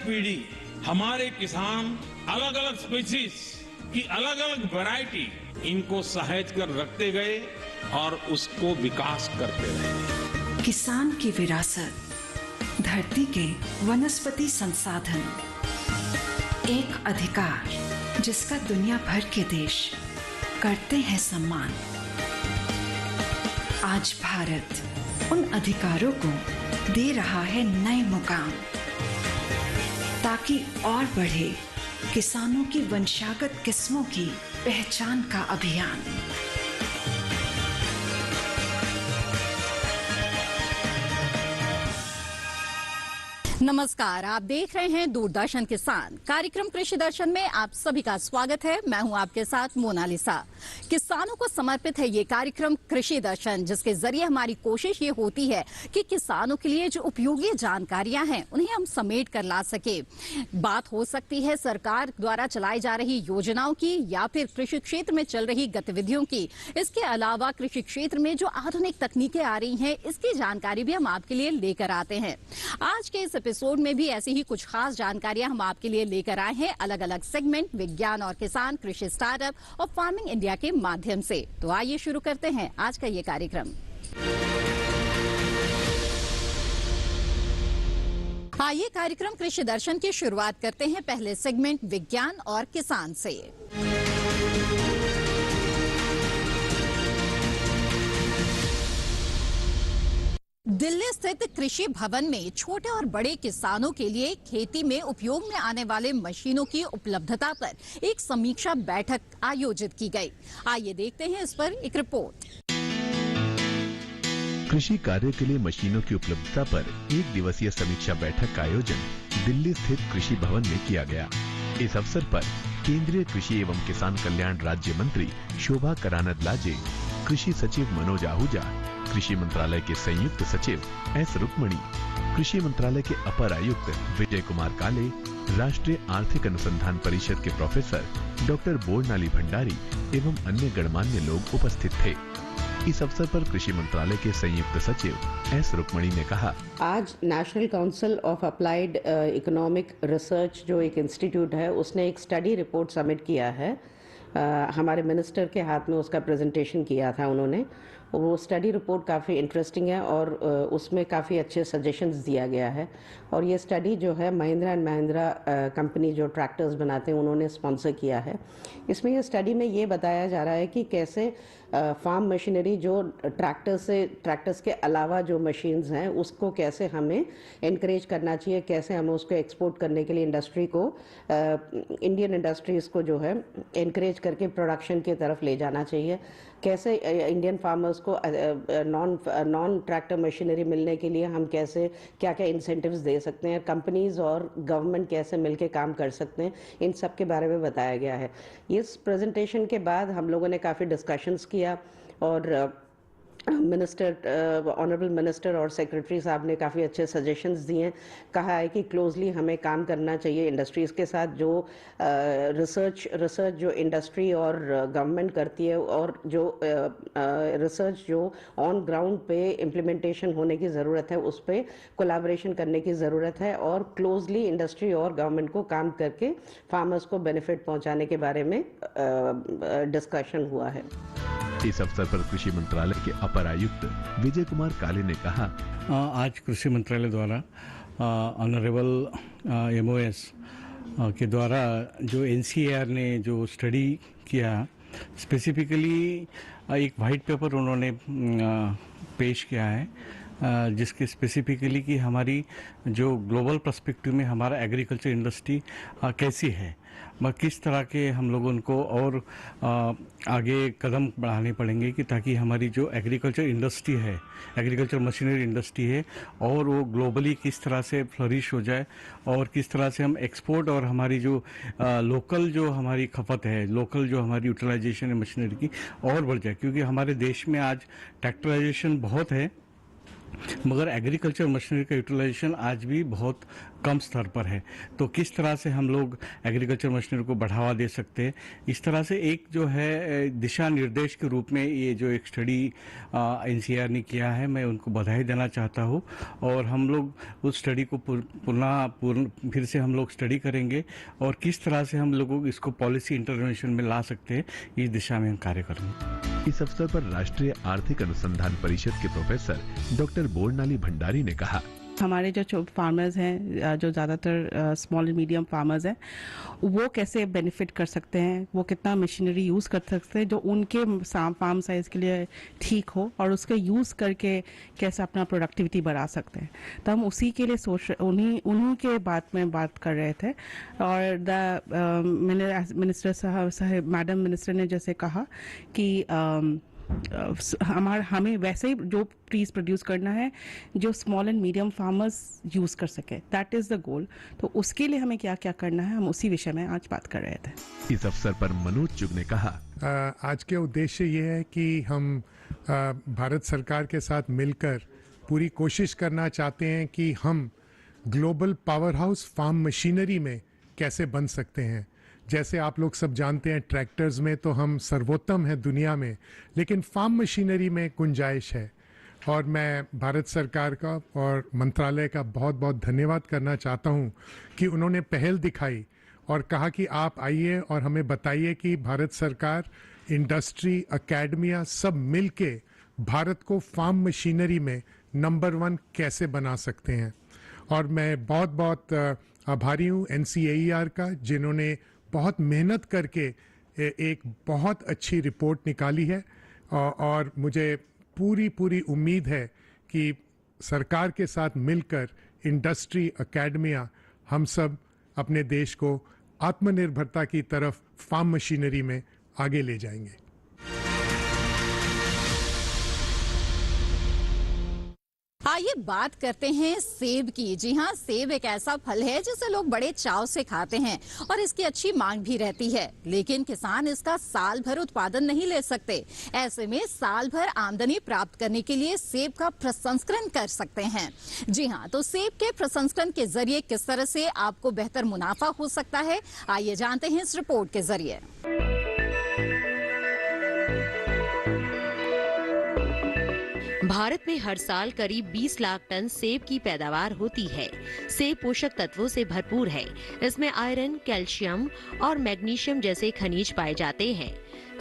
पीढ़ी हमारे किसान अलग अलग स्पीसीज की अलग अलग वैरायटी इनको सहेज कर रखते गए और उसको विकास करते रहे। किसान की विरासत, धरती के वनस्पति संसाधन, एक अधिकार जिसका दुनिया भर के देश करते हैं सम्मान। आज भारत उन अधिकारों को दे रहा है नए मुकाम, ताकि और बढ़े किसानों की वंशागत किस्मों की पहचान का अभियान। नमस्कार, आप देख रहे हैं दूरदर्शन किसान। कार्यक्रम कृषि दर्शन में आप सभी का स्वागत है। मैं हूं आपके साथ मोनालिसा। किसानों को समर्पित है ये कार्यक्रम कृषि दर्शन, जिसके जरिए हमारी कोशिश ये होती है कि किसानों के लिए जो उपयोगी जानकारियां हैं उन्हें हम समेट कर ला सके। बात हो सकती है सरकार द्वारा चलाई जा रही योजनाओं की या फिर कृषि क्षेत्र में चल रही गतिविधियों की। इसके अलावा कृषि क्षेत्र में जो आधुनिक तकनीकें आ रही हैं, इसकी जानकारी भी हम आपके लिए लेकर आते हैं। आज के इस एपिसोड में भी ऐसी ही कुछ खास जानकारियां हम आपके लिए लेकर आए हैं, अलग अलग सेगमेंट, विज्ञान और किसान, कृषि स्टार्टअप और फार्मिंग इंडिया के माध्यम से। तो आइए शुरू करते हैं आज का ये कार्यक्रम। आइए कार्यक्रम कृषि दर्शन की शुरुआत करते हैं पहले सेगमेंट विज्ञान और किसान से। दिल्ली स्थित कृषि भवन में छोटे और बड़े किसानों के लिए खेती में उपयोग में आने वाले मशीनों की उपलब्धता पर एक समीक्षा बैठक आयोजित की गई। आइए देखते हैं इस पर एक रिपोर्ट। कृषि कार्य के लिए मशीनों की उपलब्धता पर एक दिवसीय समीक्षा बैठक का आयोजन दिल्ली स्थित कृषि भवन में किया गया। इस अवसर पर केंद्रीय कृषि एवं किसान कल्याण राज्य मंत्री शोभा करानदलाजे, कृषि सचिव मनोज आहूजा, कृषि मंत्रालय के संयुक्त सचिव एस रुक्मणी, कृषि मंत्रालय के अपर आयुक्त विजय कुमार काले, राष्ट्रीय आर्थिक अनुसंधान परिषद के प्रोफेसर डॉक्टर बोरनाली भंडारी एवं अन्य गणमान्य लोग उपस्थित थे। इस अवसर पर कृषि मंत्रालय के संयुक्त सचिव एस रुक्मणी ने कहा, आज national council of applied economic research जो एक इंस्टीट्यूट है, उसने एक स्टडी रिपोर्ट सबमिट किया है। हमारे मिनिस्टर के हाथ में उसका प्रेजेंटेशन किया था उन्होंने। वो स्टडी रिपोर्ट काफ़ी इंटरेस्टिंग है और उसमें काफ़ी अच्छे सजेशंस दिया गया है। और ये स्टडी जो है महिंद्रा एंड महिंद्रा कंपनी जो ट्रैक्टर्स बनाते हैं उन्होंने स्पॉन्सर किया है। इसमें ये स्टडी में ये बताया जा रहा है कि कैसे फार्म मशीनरी जो ट्रैक्टर्स के अलावा जो मशीन्स हैं उसको कैसे हमें इनकरेज करना चाहिए, कैसे हमें उसको एक्सपोर्ट करने के लिए इंडस्ट्री को, इंडियन इंडस्ट्रीज़ को जो है इनकरेज करके प्रोडक्शन की तरफ ले जाना चाहिए, कैसे इंडियन फार्मर्स को नॉन ट्रैक्टर मशीनरी मिलने के लिए हम कैसे क्या क्या इंसेंटिव्स दे सकते हैं, कंपनीज और गवर्नमेंट कैसे मिलके काम कर सकते हैं, इन सब के बारे में बताया गया है। इस प्रेजेंटेशन के बाद हम लोगों ने काफ़ी डिस्कशंस किया और ऑनरेबल मिनिस्टर और सेक्रेटरी साहब ने काफ़ी अच्छे सजेशंस दिए। कहा है कि क्लोजली हमें काम करना चाहिए इंडस्ट्रीज़ के साथ, जो रिसर्च जो इंडस्ट्री और गवर्नमेंट करती है और जो रिसर्च जो ऑन ग्राउंड पे इम्प्लीमेंटेशन होने की ज़रूरत है, उस पर कोलैबोरेशन करने की ज़रूरत है और क्लोजली इंडस्ट्री और गवर्नमेंट को काम करके फार्मर्स को बेनिफिट पहुँचाने के बारे में डिस्कशन हुआ है। इस अवसर पर कृषि मंत्रालय के अपर आयुक्त विजय कुमार काले ने कहा, आज कृषि मंत्रालय द्वारा ऑनरेबल एमओएस के द्वारा जो एनसीएआर ने जो स्टडी किया, स्पेसिफिकली एक वाइट पेपर उन्होंने पेश किया है, जिसके स्पेसिफिकली कि हमारी जो ग्लोबल पर्सपेक्टिव में हमारा एग्रीकल्चर इंडस्ट्री कैसी है, किस तरह के हम लोगों को और आगे कदम बढ़ाने पड़ेंगे कि ताकि हमारी जो एग्रीकल्चर इंडस्ट्री है, एग्रीकल्चर मशीनरी इंडस्ट्री है, और वो ग्लोबली किस तरह से फ्लरिश हो जाए और किस तरह से हम एक्सपोर्ट और हमारी जो लोकल जो हमारी खपत है, लोकल जो हमारी यूटिलाइजेशन है मशीनरी की और बढ़ जाए। क्योंकि हमारे देश में आज ट्रैक्टराइजेशन बहुत है मगर एग्रीकल्चर मशीनरी का यूटिलाइजेशन आज भी बहुत कम स्तर पर है। तो किस तरह से हम लोग एग्रीकल्चर मशीनरी को बढ़ावा दे सकते हैं, इस तरह से एक जो है दिशा निर्देश के रूप में ये जो एक स्टडी एनसीआर ने किया है, मैं उनको बधाई देना चाहता हूँ। और हम लोग उस स्टडी को फिर से हम लोग स्टडी करेंगे और किस तरह से हम लोगों को इसको पॉलिसी इंटरवेंशन में ला सकते हैं, इस दिशा में हम कार्य करेंगे। इस अवसर पर राष्ट्रीय आर्थिक अनुसंधान परिषद के प्रोफेसर डॉक्टर बोरनाली भंडारी ने कहा, हमारे जो फार्मर्स हैं, जो ज़्यादातर स्मॉल एंड मीडियम फार्मर्स हैं, वो कैसे बेनिफिट कर सकते हैं, वो कितना मशीनरी यूज़ कर सकते हैं जो उनके फार्म साइज़ के लिए ठीक हो, और उसके यूज़ करके कैसे अपना प्रोडक्टिविटी बढ़ा सकते हैं। तो हम उसी के लिए उन्हीं के बात कर रहे थे। और मिनिस्टर साहब मैडम मिनिस्टर ने जैसे कहा कि हमें वैसे ही जो ट्रीज प्रोड्यूस करना है जो small and medium farmers use कर सके, दैट इज द गोल। तो उसके लिए हमें क्या क्या करना है, हम उसी विषय में आज बात कर रहे थे। इस अवसर पर मनोज चुग ने कहा, आज के उद्देश्य ये है कि हम भारत सरकार के साथ मिलकर पूरी कोशिश करना चाहते हैं कि हम global power house farm machinery में कैसे बन सकते हैं। जैसे आप लोग सब जानते हैं, ट्रैक्टर्स में तो हम सर्वोत्तम हैं दुनिया में, लेकिन फार्म मशीनरी में गुंजाइश है। और मैं भारत सरकार का और मंत्रालय का बहुत बहुत धन्यवाद करना चाहता हूं कि उन्होंने पहल दिखाई और कहा कि आप आइए और हमें बताइए कि भारत सरकार, इंडस्ट्री, अकेडमिया सब मिलके भारत को फार्म मशीनरी में नंबर 1 कैसे बना सकते हैं। और मैं बहुत बहुत आभारी हूँ NCAER का, जिन्होंने बहुत मेहनत करके एक बहुत अच्छी रिपोर्ट निकाली है। और मुझे पूरी उम्मीद है कि सरकार के साथ मिलकर इंडस्ट्री, अकेडमिया, हम सब अपने देश को आत्मनिर्भरता की तरफ फार्म मशीनरी में आगे ले जाएंगे। आइए बात करते हैं सेब की। जी हाँ, सेब एक ऐसा फल है जिसे लोग बड़े चाव से खाते हैं और इसकी अच्छी मांग भी रहती है, लेकिन किसान इसका साल भर उत्पादन नहीं ले सकते। ऐसे में साल भर आमदनी प्राप्त करने के लिए सेब का प्रसंस्करण कर सकते हैं। जी हाँ, तो सेब के प्रसंस्करण के जरिए किस तरह से आपको बेहतर मुनाफा हो सकता है, आइए जानते हैं इस रिपोर्ट के जरिए। भारत में हर साल करीब 20 लाख टन सेब की पैदावार होती है। सेब पोषक तत्वों से भरपूर है। इसमें आयरन, कैल्शियम और मैग्नीशियम जैसे खनिज पाए जाते हैं।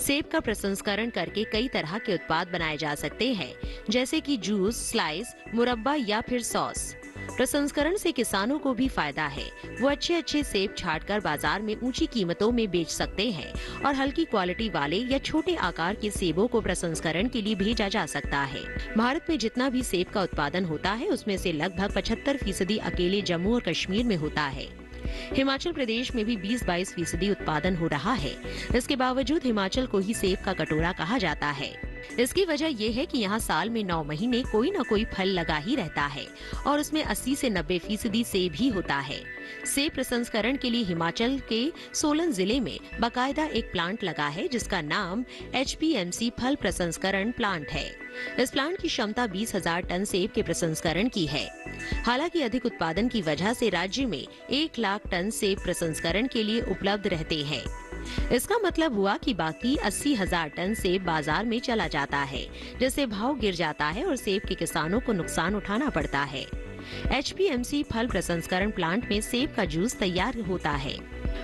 सेब का प्रसंस्करण करके कई तरह के उत्पाद बनाए जा सकते हैं, जैसे कि जूस, स्लाइस, मुरब्बा या फिर सॉस। प्रसंस्करण से किसानों को भी फायदा है। वो अच्छे सेब छांटकर बाजार में ऊंची कीमतों में बेच सकते हैं और हल्की क्वालिटी वाले या छोटे आकार के सेबों को प्रसंस्करण के लिए भेजा जा सकता है। भारत में जितना भी सेब का उत्पादन होता है, उसमें से लगभग 75% अकेले जम्मू और कश्मीर में होता है। हिमाचल प्रदेश में भी 20-22% उत्पादन हो रहा है। इसके बावजूद हिमाचल को ही सेब का कटोरा कहा जाता है। इसकी वजह यह है कि यहाँ साल में 9 महीने कोई न कोई फल लगा ही रहता है और उसमें 80 से 90% सेब ही होता है। सेब प्रसंस्करण के लिए हिमाचल के सोलन जिले में बाकायदा एक प्लांट लगा है, जिसका नाम HPMC फल प्रसंस्करण प्लांट है। इस प्लांट की क्षमता 20,000 टन सेब के प्रसंस्करण की है। हालांकि अधिक उत्पादन की वजह से राज्य में 1 लाख टन सेब प्रसंस्करण के लिए उपलब्ध रहते हैं। इसका मतलब हुआ कि बाकी 80,000 टन सेब बाजार में चला जाता है, जिससे भाव गिर जाता है और सेब के किसानों को नुकसान उठाना पड़ता है। HPMC फल प्रसंस्करण प्लांट में सेब का जूस तैयार होता है।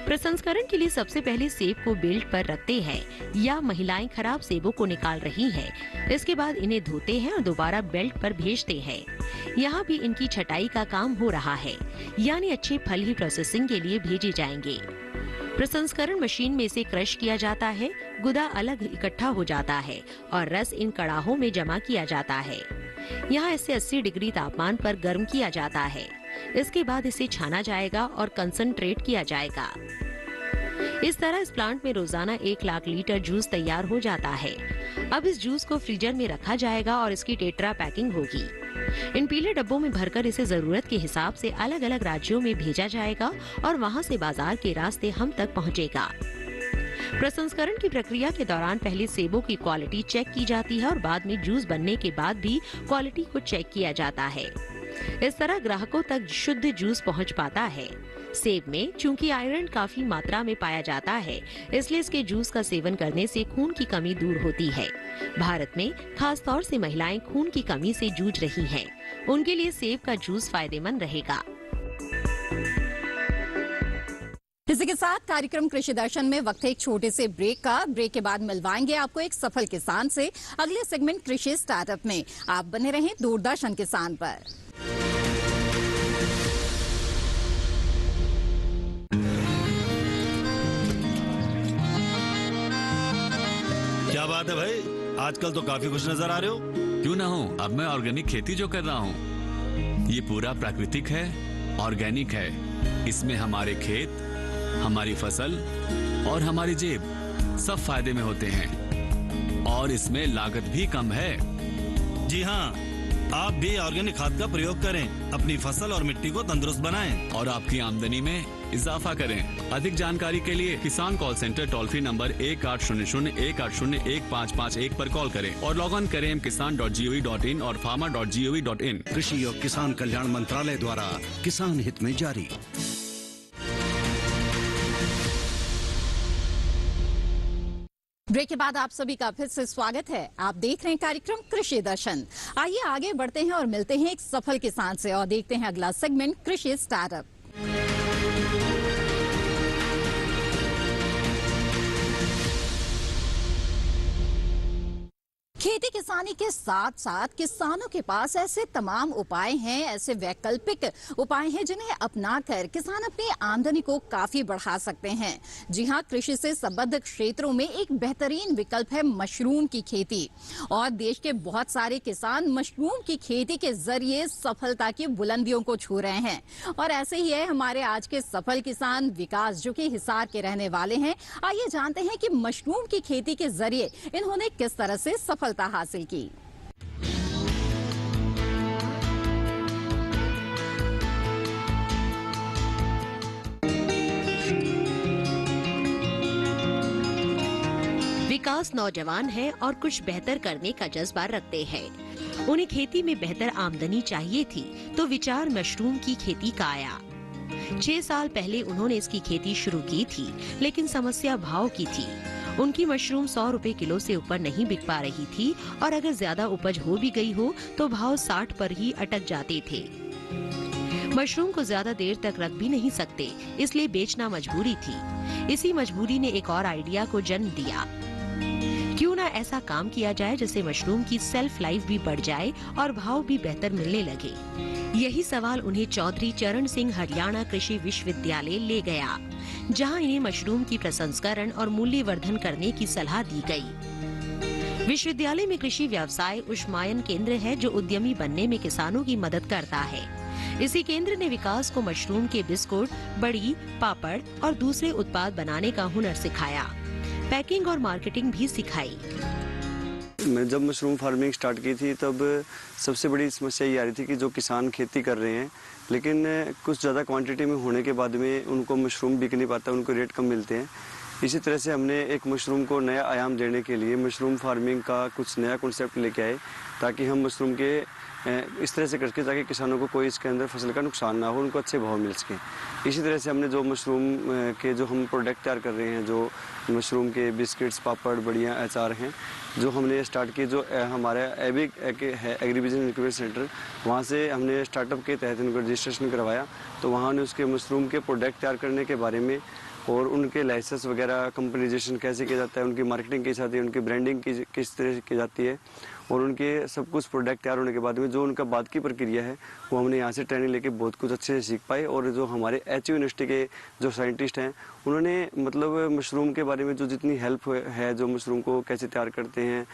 प्रसंस्करण के लिए सबसे पहले सेब को बेल्ट पर रखते हैं या महिलाएं खराब सेबों को निकाल रही हैं। इसके बाद इन्हें धोते हैं और दोबारा बेल्ट पर भेजते हैं। यहाँ भी इनकी छटाई का काम हो रहा है, यानी अच्छे फल ही प्रोसेसिंग के लिए भेजे जाएंगे। प्रसंस्करण मशीन में इसे क्रश किया जाता है, गुदा अलग इकट्ठा हो जाता है और रस इन कड़ाहों में जमा किया जाता है। यहाँ इसे 80 डिग्री तापमान पर गर्म किया जाता है। इसके बाद इसे छाना जाएगा और कंसंट्रेट किया जाएगा। इस तरह इस प्लांट में रोजाना 1 लाख लीटर जूस तैयार हो जाता है। अब इस जूस को फ्रीजर में रखा जाएगा और इसकी टेट्रा पैकिंग होगी। इन पीले डब्बों में भरकर इसे जरूरत के हिसाब से अलग अलग राज्यों में भेजा जाएगा और वहां से बाजार के रास्ते हम तक पहुंचेगा। प्रसंस्करण की प्रक्रिया के दौरान पहले सेबों की क्वालिटी चेक की जाती है और बाद में जूस बनने के बाद भी क्वालिटी को चेक किया जाता है। इस तरह ग्राहकों तक शुद्ध जूस पहुंच पाता है। सेब में चूंकि आयरन काफी मात्रा में पाया जाता है, इसलिए इसके जूस का सेवन करने से खून की कमी दूर होती है। भारत में खास तौर से महिलाएं खून की कमी से जूझ रही हैं। उनके लिए सेब का जूस फायदेमंद रहेगा। इसी के साथ कार्यक्रम कृषि दर्शन में वक्त है एक छोटे से ब्रेक का। ब्रेक के बाद मिलवाएंगे आपको एक सफल किसान से अगले सेगमेंट कृषि स्टार्टअप में। आप बने रहें दूरदर्शन किसान पर। क्या बात है भाई, आजकल तो काफी खुश नजर आ रहे हो। क्यों ना हो, अब मैं ऑर्गेनिक खेती जो कर रहा हूँ ये पूरा प्राकृतिक है, ऑर्गेनिक है। इसमें हमारे खेत, हमारी फसल और हमारी जेब सब फायदे में होते हैं और इसमें लागत भी कम है। जी हाँ, आप भी ऑर्गेनिक खाद का प्रयोग करें, अपनी फसल और मिट्टी को तंदुरुस्त बनाएं और आपकी आमदनी में इजाफा करें। अधिक जानकारी के लिए किसान call centre toll free number 1800-180-1551 पर कॉल करें और लॉग ऑन करें kisan.gov.in और farmer.gov.in। कृषि और किसान कल्याण मंत्रालय द्वारा किसान हित में जारी। ब्रेक के बाद आप सभी का फिर से स्वागत है। आप देख रहे हैं कार्यक्रम कृषि दर्शन। आइए आगे बढ़ते हैं और मिलते हैं एक सफल किसान से और देखते हैं अगला सेगमेंट कृषि स्टार्टअप। खेती किसानी के साथ साथ किसानों के पास ऐसे तमाम उपाय हैं, ऐसे वैकल्पिक उपाय हैं जिन्हें अपनाकर किसान अपनी आमदनी को काफी बढ़ा सकते हैं। जी हां, कृषि से संबद्ध क्षेत्रों में एक बेहतरीन विकल्प है मशरूम की खेती और देश के बहुत सारे किसान मशरूम की खेती के जरिए सफलता की बुलंदियों को छू रहे हैं। और ऐसे ही है हमारे आज के सफल किसान विकास, जो कि हिसार के रहने वाले हैं। आइए जानते हैं कि मशरूम की खेती के जरिए इन्होंने किस तरह से सफलता हासिल की। विकास नौजवान है और कुछ बेहतर करने का जज्बा रखते हैं। उन्हें खेती में बेहतर आमदनी चाहिए थी तो विचार मशरूम की खेती का आया। 6 साल पहले उन्होंने इसकी खेती शुरू की थी, लेकिन समस्या भाव की थी। उनकी मशरूम 100 रुपए किलो से ऊपर नहीं बिक पा रही थी और अगर ज्यादा उपज हो भी गई हो तो भाव 60 पर ही अटक जाते थे। मशरूम को ज्यादा देर तक रख भी नहीं सकते, इसलिए बेचना मजबूरी थी। इसी मजबूरी ने एक और आइडिया को जन्म दिया। क्यों ना ऐसा काम किया जाए जिससे मशरूम की सेल्फ लाइफ भी बढ़ जाए और भाव भी बेहतर मिलने लगे। यही सवाल उन्हें चौधरी चरण सिंह हरियाणा कृषि विश्वविद्यालय ले गया, जहां इन्हें मशरूम की प्रसंस्करण और मूल्यवर्धन करने की सलाह दी गई। विश्वविद्यालय में कृषि व्यवसाय उष्मायन केंद्र है जो उद्यमी बनने में किसानों की मदद करता है। इसी केंद्र ने विकास को मशरूम के बिस्कुट, बड़ी, पापड़ और दूसरे उत्पाद बनाने का हुनर सिखाया। पैकिंग और मार्केटिंग भी सिखाई। मैं जब मशरूम फार्मिंग स्टार्ट की थी तब सबसे बड़ी समस्या ये आ रही थी कि जो किसान खेती कर रहे हैं लेकिन कुछ ज़्यादा क्वांटिटी में होने के बाद में उनको मशरूम बिक नहीं पाता, उनको रेट कम मिलते हैं। इसी तरह से हमने एक मशरूम को नया आयाम देने के लिए मशरूम फार्मिंग का कुछ नया कॉन्सेप्ट लेके आए, ताकि हम मशरूम के इस तरह से करके ताकि किसानों को कोई इसके अंदर फसल का नुकसान ना हो, उनको अच्छे भाव मिल सके। इसी तरह से हमने जो मशरूम के जो हम प्रोडक्ट तैयार कर रहे हैं, जो मशरूम के बिस्किट्स, पापड़, बड़ियाँ, अचार हैं, जो हमने स्टार्ट किए, जो हमारा एबिक है एग्रीबिजनेस इंक्यूबेशन सेंटर, वहाँ से हमने स्टार्टअप के तहत उनको रजिस्ट्रेशन करवाया। तो वहाँ ने उसके मशरूम के प्रोडक्ट तैयार करने के बारे में और उनके लाइसेंस वगैरह, कंपनीजेशन कैसे किया जाता है, उनकी मार्केटिंग कैसे जाती है, उनकी ब्रांडिंग किस तरह से की जाती है और उनके सब कुछ प्रोडक्ट तैयार होने के बाद में जो उनका बाद की प्रक्रिया है वो हमने यहाँ से ट्रेनिंग लेके बहुत कुछ अच्छे से सीख पाए। और जो हमारे एचयू यूनिवर्सिटी के जो साइंटिस्ट हैं उन्होंने मतलब मशरूम के बारे में जो जितनी हेल्प है, जो मशरूम को कैसे तैयार करते हैं,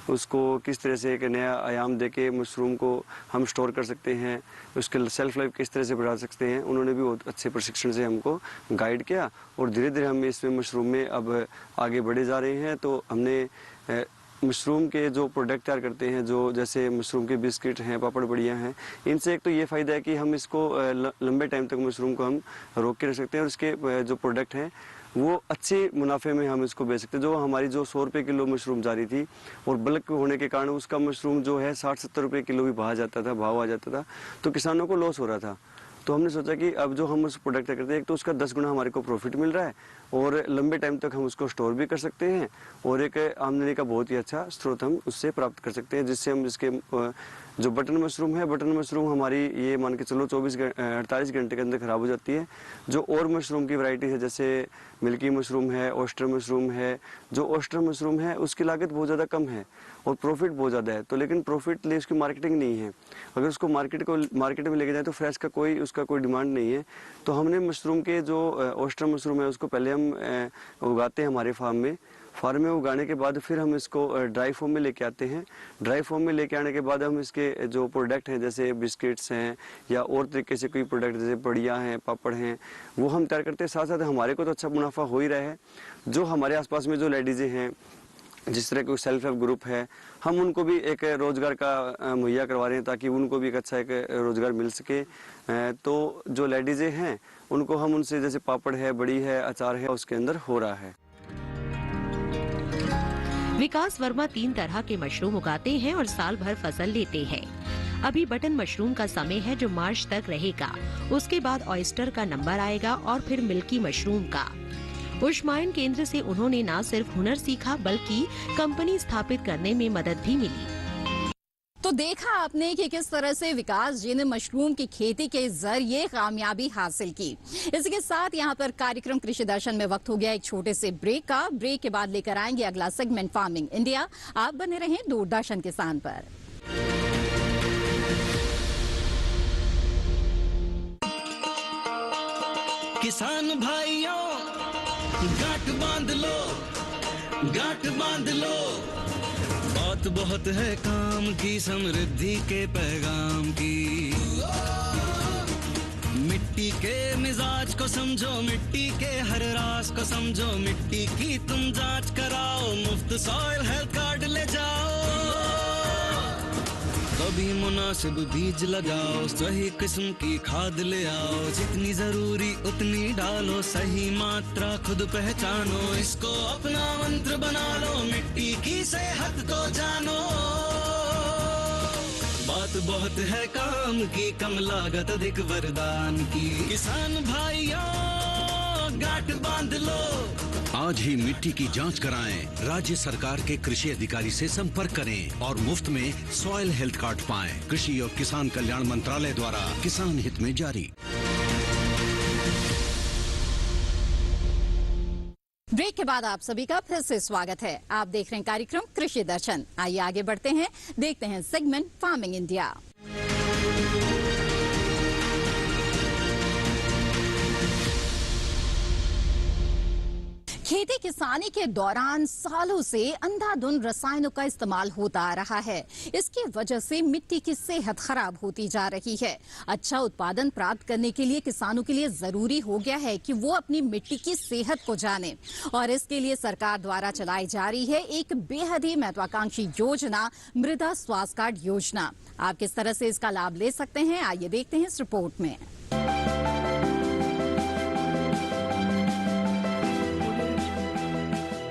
उसको किस तरह से एक नया आयाम दे के मशरूम को हम स्टोर कर सकते हैं, उसके सेल्फ लाइफ किस तरह से बढ़ा सकते हैं, उन्होंने भी बहुत अच्छे प्रशिक्षण से हमको गाइड किया और धीरे धीरे हम इसमें मशरूम में अब आगे बढ़े जा रहे हैं। तो हमने मशरूम के जो प्रोडक्ट तैयार करते हैं, जो जैसे मशरूम के बिस्किट हैं, पापड़ बड़ियाँ हैं, इनसे एक तो ये फ़ायदा है कि हम इसको लंबे टाइम तक मशरूम को हम रोक के रख सकते हैं और इसके जो प्रोडक्ट हैं वो अच्छे मुनाफे में हम इसको बेच सकते हैं। जो हमारी जो 100 रुपये किलो मशरूम जा रही थी और बल्क होने के कारण उसका मशरूम जो है 60-70 रुपये किलो भी भाव आ जाता था, तो किसानों को लॉस हो रहा था। तो हमने सोचा कि अब जो हम उस प्रोडक्ट करते हैं, एक तो उसका 10 गुना हमारे को प्रॉफिट मिल रहा है और लंबे टाइम तक हम उसको स्टोर भी कर सकते हैं और एक आमदनी का बहुत ही अच्छा स्रोत हम उससे प्राप्त कर सकते हैं, जिससे हम इसके जो बटन मशरूम है, बटन मशरूम हमारी ये मान के चलो 48 घंटे के अंदर ख़राब हो जाती है। जो और मशरूम की वैरायटी है, जैसे मिल्की मशरूम है, ऑयस्टर मशरूम है, जो ऑयस्टर मशरूम है उसकी लागत बहुत ज़्यादा कम है और प्रॉफिट बहुत ज़्यादा है, तो लेकिन प्रॉफिट लिए उसकी मार्केटिंग नहीं है। अगर उसको मार्केट में लेके जाए तो फ्रेश का उसका कोई डिमांड नहीं है। तो हमने मशरूम के जो ऑयस्टर मशरूम है उसको पहले हम उगाते हैं हमारे फार्म में उगाने के बाद फिर हम इसको ड्राई फॉर्म में लेके आते हैं। ड्राई फॉर्म में लेके आने के बाद हम इसके जो प्रोडक्ट हैं, जैसे बिस्किट्स हैं या और तरीके से कोई प्रोडक्ट जैसे बड़ियाँ हैं, पापड़ हैं, वो हम तैयार करते हैं। साथ साथ हमारे को तो अच्छा मुनाफा हो ही रहा है। जो हमारे आसपास में जो लेडीज़ें हैं, जिस तरह कोई सेल्फ हेल्प ग्रुप है, हम उनको भी एक रोज़गार का मुहैया करवा रहे हैं ताकि उनको भी एक अच्छा एक रोज़गार मिल सके। तो जो लेडीज़ें हैं उनको हम उनसे, जैसे पापड़ है, बड़ी है, अचार है, उसके अंदर हो रहा है। विकास वर्मा 3 तरह के मशरूम उगाते हैं और साल भर फसल लेते हैं। अभी बटन मशरूम का समय है जो मार्च तक रहेगा। उसके बाद ऑयस्टर का नंबर आएगा और फिर मिल्की मशरूम का। उष्मायन केंद्र से उन्होंने न सिर्फ हुनर सीखा बल्कि कंपनी स्थापित करने में मदद भी मिली। तो देखा आपने कि किस तरह से विकास जी ने मशरूम की खेती के जरिए कामयाबी हासिल की। इसी के साथ यहाँ पर कार्यक्रम कृषि दर्शन में वक्त हो गया एक छोटे से ब्रेक का। ब्रेक के बाद लेकर आएंगे अगला सेगमेंट फार्मिंग इंडिया। आप बने रहें दूरदर्शन किसान पर। किसान भाइयों गांठ बांध लो, गांठ बांध लो, बात बहुत है काम की, समृद्धि के पैगाम की। मिट्टी के मिजाज को समझो, मिट्टी के हर राज को समझो, मिट्टी की तुम जांच कराओ, मुफ्त सॉइल हेल्थ कार्ड ले जाओ। कभी मुनासिब बीज लगाओ, सही किस्म की खाद ले आओ, जितनी जरूरी उतनी डालो, सही मात्रा खुद पहचानो, इसको अपना मंत्र बना लो, मिट्टी की सेहत को जानो। बात बहुत है काम की, कम लागत अधिक वरदान की। किसान भाइयों गांठ बांध लो, आज ही मिट्टी की जांच कराएं। राज्य सरकार के कृषि अधिकारी से संपर्क करें और मुफ्त में सॉइल हेल्थ कार्ड पाएं। कृषि और किसान कल्याण मंत्रालय द्वारा किसान हित में जारी। ब्रेक के बाद आप सभी का फिर से स्वागत है। आप देख रहे हैं कार्यक्रम कृषि दर्शन। आइए आगे बढ़ते हैं, देखते हैं सेगमेंट फार्मिंग इंडिया। खेती किसानी के दौरान सालों से अंधाधुंध रसायनों का इस्तेमाल होता आ रहा है। इसकी वजह से मिट्टी की सेहत खराब होती जा रही है। अच्छा उत्पादन प्राप्त करने के लिए किसानों के लिए जरूरी हो गया है कि वो अपनी मिट्टी की सेहत को जाने, और इसके लिए सरकार द्वारा चलाई जा रही है एक बेहद ही महत्वाकांक्षी योजना, मृदा स्वास्थ्य कार्ड योजना। आप किस तरह से इसका लाभ ले सकते हैं, आइए देखते हैं इस रिपोर्ट में।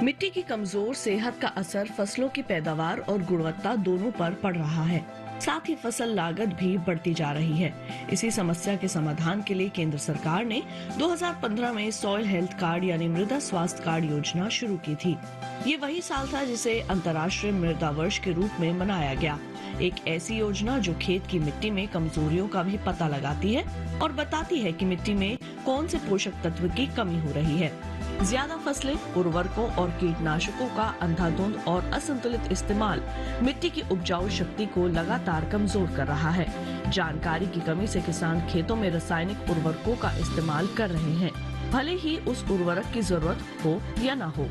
मिट्टी की कमजोर सेहत का असर फसलों की पैदावार और गुणवत्ता दोनों पर पड़ रहा है। साथ ही फसल लागत भी बढ़ती जा रही है। इसी समस्या के समाधान के लिए केंद्र सरकार ने 2015 में सॉइल हेल्थ कार्ड यानी मृदा स्वास्थ्य कार्ड योजना शुरू की थी। ये वही साल था जिसे अंतर्राष्ट्रीय मृदा वर्ष के रूप में मनाया गया। एक ऐसी योजना जो खेत की मिट्टी में कमजोरियों का भी पता लगाती है और बताती है कि मिट्टी में कौन से पोषक तत्व की कमी हो रही है। ज्यादा फसलें, उर्वरकों और कीटनाशकों का अंधाधुंध और असंतुलित इस्तेमाल मिट्टी की उपजाऊ शक्ति को लगातार कमजोर कर रहा है। जानकारी की कमी से किसान खेतों में रासायनिक उर्वरकों का इस्तेमाल कर रहे हैं, भले ही उस उर्वरक की जरूरत हो या ना हो।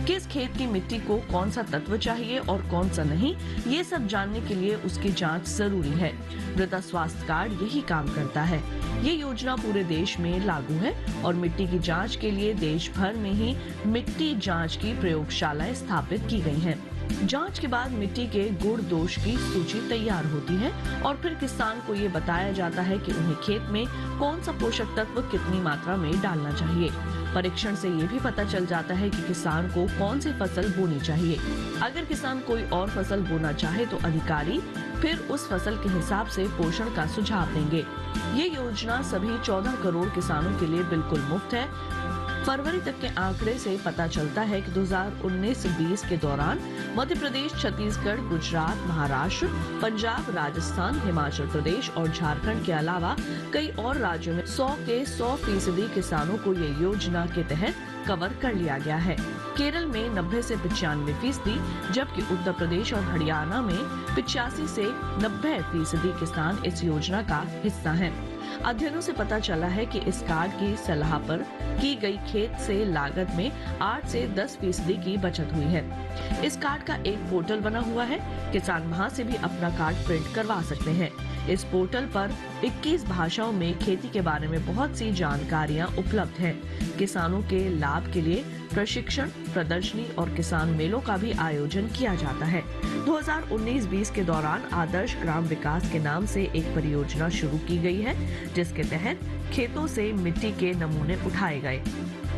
किस खेत की मिट्टी को कौन सा तत्व चाहिए और कौन सा नहीं, ये सब जानने के लिए उसकी जांच जरूरी है। मृदा स्वास्थ्य कार्ड यही काम करता है। ये योजना पूरे देश में लागू है और मिट्टी की जांच के लिए देश भर में ही मिट्टी जांच की प्रयोगशालाएं स्थापित की गई हैं। जांच के बाद मिट्टी के गुण दोष की सूची तैयार होती है और फिर किसान को ये बताया जाता है कि उन्हें खेत में कौन सा पोषक तत्व कितनी मात्रा में डालना चाहिए। परीक्षण से ये भी पता चल जाता है कि किसान को कौन सी फसल बोनी चाहिए। अगर किसान कोई और फसल बोना चाहे तो अधिकारी फिर उस फसल के हिसाब से पोषण का सुझाव देंगे। ये योजना सभी 14 करोड़ किसानों के लिए बिल्कुल मुफ्त है। फरवरी तक के आंकड़े से पता चलता है कि 2019-20 के दौरान मध्य प्रदेश, छत्तीसगढ़, गुजरात, महाराष्ट्र, पंजाब, राजस्थान, हिमाचल प्रदेश और झारखंड के अलावा कई और राज्यों में 100 के 100% किसानों को ये योजना के तहत कवर कर लिया गया है। केरल में 90 से 95%, जबकि उत्तर प्रदेश और हरियाणा में 85 से 90% किसान इस योजना का हिस्सा हैं। अध्ययनों से पता चला है कि इस कार्ड की सलाह पर की गई खेत से लागत में 8 से 10% की बचत हुई है। इस कार्ड का एक पोर्टल बना हुआ है। किसान वहां से भी अपना कार्ड प्रिंट करवा सकते हैं। इस पोर्टल पर 21 भाषाओं में खेती के बारे में बहुत सी जानकारियां उपलब्ध हैं। किसानों के लाभ के लिए प्रशिक्षण, प्रदर्शनी और किसान मेलों का भी आयोजन किया जाता है। 2019-20 के दौरान आदर्श ग्राम विकास के नाम से एक परियोजना शुरू की गई है, जिसके तहत खेतों से मिट्टी के नमूने उठाए गए।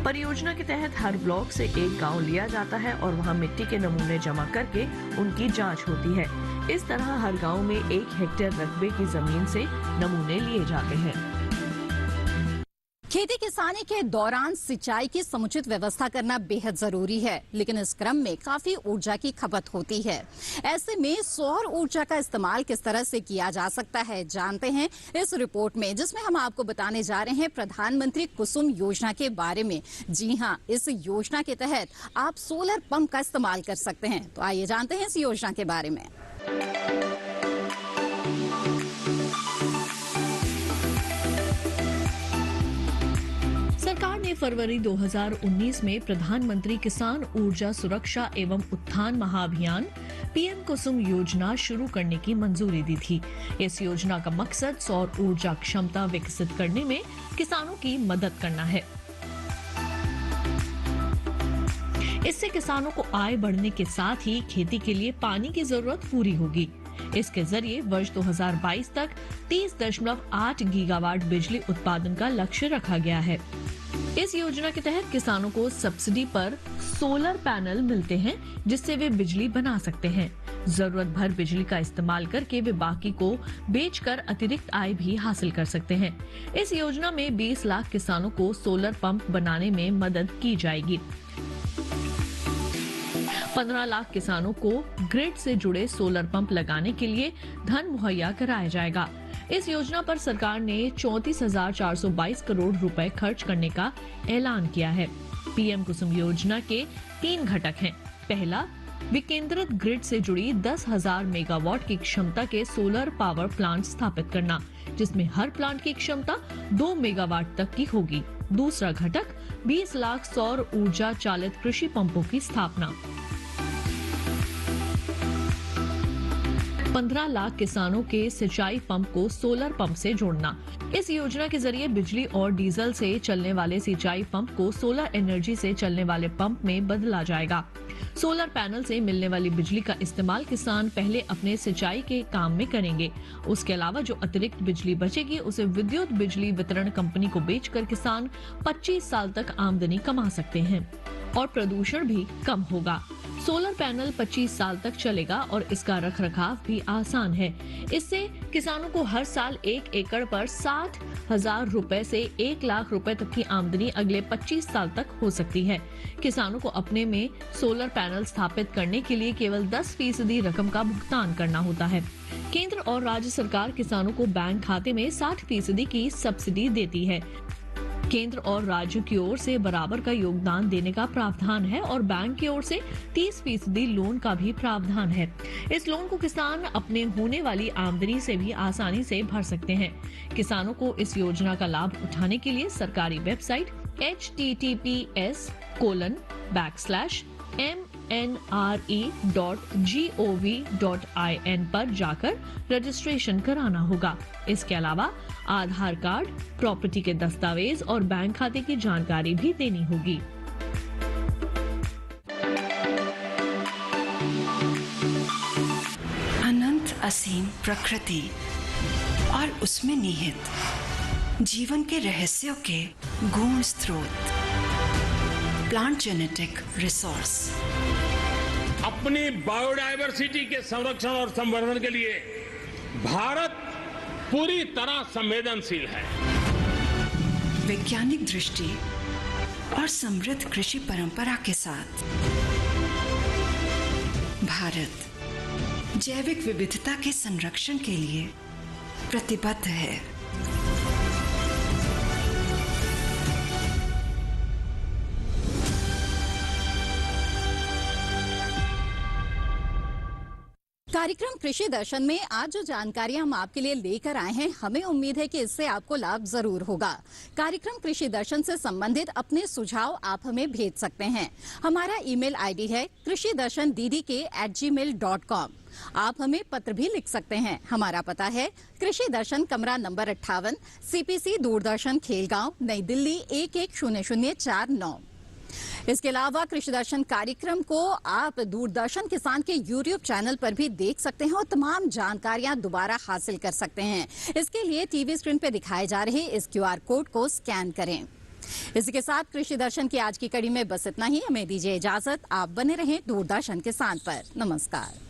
परियोजना के तहत हर ब्लॉक से एक गांव लिया जाता है और वहां मिट्टी के नमूने जमा करके उनकी जांच होती है। इस तरह हर गांव में 1 हेक्टेयर रकबे की जमीन से नमूने लिए जाते हैं। खेती किसानी के दौरान सिंचाई की समुचित व्यवस्था करना बेहद जरूरी है, लेकिन इस क्रम में काफी ऊर्जा की खपत होती है। ऐसे में सौर ऊर्जा का इस्तेमाल किस तरह से किया जा सकता है, जानते हैं इस रिपोर्ट में, जिसमें हम आपको बताने जा रहे हैं प्रधानमंत्री कुसुम योजना के बारे में। जी हां, इस योजना के तहत आप सोलर पंप का इस्तेमाल कर सकते हैं। तो आइए जानते हैं इस योजना के बारे में। सरकार ने फरवरी 2019 में प्रधानमंत्री किसान ऊर्जा सुरक्षा एवं उत्थान महाअभियान पीएम कुसुम योजना शुरू करने की मंजूरी दी थी। इस योजना का मकसद सौर ऊर्जा क्षमता विकसित करने में किसानों की मदद करना है। इससे किसानों को आय बढ़ने के साथ ही खेती के लिए पानी की जरूरत पूरी होगी। इसके जरिए वर्ष 2022 तक 30.8 गीगावाट बिजली उत्पादन का लक्ष्य रखा गया है। इस योजना के तहत किसानों को सब्सिडी पर सोलर पैनल मिलते हैं, जिससे वे बिजली बना सकते हैं। जरूरत भर बिजली का इस्तेमाल करके वे बाकी को बेचकर अतिरिक्त आय भी हासिल कर सकते हैं। इस योजना में 20 लाख किसानों को सोलर पंप बनाने में मदद की जाएगी। 15 लाख किसानों को ग्रिड से जुड़े सोलर पंप लगाने के लिए धन मुहैया कराया जाएगा। इस योजना पर सरकार ने 34,422 करोड़ रुपए खर्च करने का ऐलान किया है। पीएम कुसुम योजना के 3 घटक हैं। पहला, विकेंद्रित ग्रिड से जुड़ी 10,000 मेगावाट की क्षमता के सोलर पावर प्लांट स्थापित करना, जिसमें हर प्लांट की क्षमता 2 मेगावाट तक की होगी। दूसरा घटक 20 लाख सौर ऊर्जा चालित कृषि पंपों की स्थापना। 15 लाख किसानों के सिंचाई पंप को सोलर पंप से जोड़ना। इस योजना के जरिए बिजली और डीजल से चलने वाले सिंचाई पंप को सोलर एनर्जी से चलने वाले पंप में बदला जाएगा। सोलर पैनल से मिलने वाली बिजली का इस्तेमाल किसान पहले अपने सिंचाई के काम में करेंगे। उसके अलावा जो अतिरिक्त बिजली बचेगी उसे विद्युत बिजली वितरण कंपनी को बेचकर किसान 25 साल तक आमदनी कमा सकते हैं और प्रदूषण भी कम होगा। सोलर पैनल 25 साल तक चलेगा और इसका रखरखाव भी आसान है। इससे किसानों को हर साल 1 एकड़ पर 60,000 रुपए से 1 लाख रुपए तक की आमदनी अगले 25 साल तक हो सकती है। किसानों को अपने में सोलर पैनल स्थापित करने के लिए केवल 10% रकम का भुगतान करना होता है। केंद्र और राज्य सरकार किसानों को बैंक खाते में 60% की सब्सिडी देती है। केंद्र और राज्य की ओर से बराबर का योगदान देने का प्रावधान है और बैंक की ओर से 30% लोन का भी प्रावधान है। इस लोन को किसान अपने होने वाली आमदनी से भी आसानी से भर सकते हैं। किसानों को इस योजना का लाभ उठाने के लिए सरकारी वेबसाइट https://mnre.gov.in पर जाकर रजिस्ट्रेशन कराना होगा। इसके अलावा आधार कार्ड, प्रॉपर्टी के दस्तावेज और बैंक खाते की जानकारी भी देनी होगी। असीम प्रकृति और उसमें निहित जीवन के रहस्यों के गूढ़ स्रोत। प्लांट जेनेटिक रिसोर्स अपनी बायोडायवर्सिटी के संरक्षण और संवर्धन के लिए भारत पूरी तरह संवेदनशील है। वैज्ञानिक दृष्टि और समृद्ध कृषि परंपरा के साथ भारत जैविक विविधता के संरक्षण के लिए प्रतिबद्ध है। कार्यक्रम कृषि दर्शन में आज जो जानकारियां हम आपके लिए लेकर आए हैं, हमें उम्मीद है कि इससे आपको लाभ जरूर होगा। कार्यक्रम कृषि दर्शन से संबंधित अपने सुझाव आप हमें भेज सकते हैं। हमारा ईमेल आईडी है krishidarshanddd@gmail.com। आप हमें पत्र भी लिख सकते हैं। हमारा पता है कृषि दर्शन, कमरा नंबर 58, CPC, दूरदर्शन, खेलगांव, नई दिल्ली 110049। इसके अलावा कृषि दर्शन कार्यक्रम को आप दूरदर्शन किसान के YouTube चैनल पर भी देख सकते हैं और तमाम जानकारियां दोबारा हासिल कर सकते हैं। इसके लिए टीवी स्क्रीन पर दिखाए जा रहे इस QR कोड को स्कैन करें। इसी के साथ कृषि दर्शन की आज की कड़ी में बस इतना ही। हमें दीजिए इजाजत। आप बने रहें दूरदर्शन किसान पर। नमस्कार।